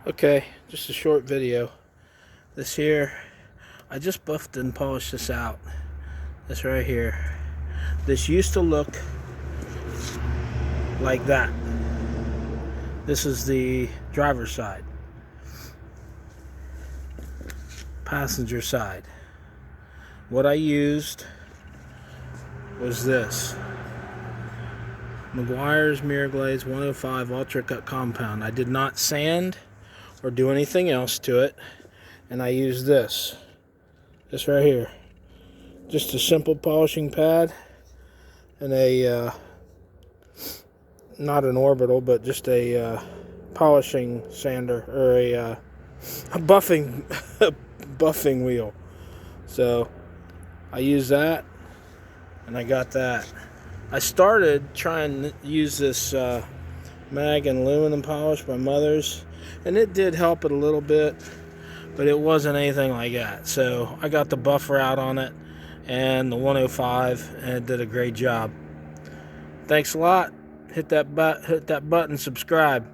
Okay, just a short video. This here, I just buffed and polished this out. This right here. This used to look like that. This is the driver's side. Passenger side. What I used was this. Maguiars Mirror Glaze 105 Ultra Cut Compound. I did not sand or do anything else to it. And I used this right here. Just a simple polishing pad and a, not an orbital, but just a polishing sander, or a buffing, buffing wheel. So I used that and I got that. I started trying to use this mag and aluminum polish by Mother's, and it did help it a little bit, but it wasn't anything like that. So I got the buffer out on it and the 105, and it did a great job. Thanks a lot. Hit that button, subscribe.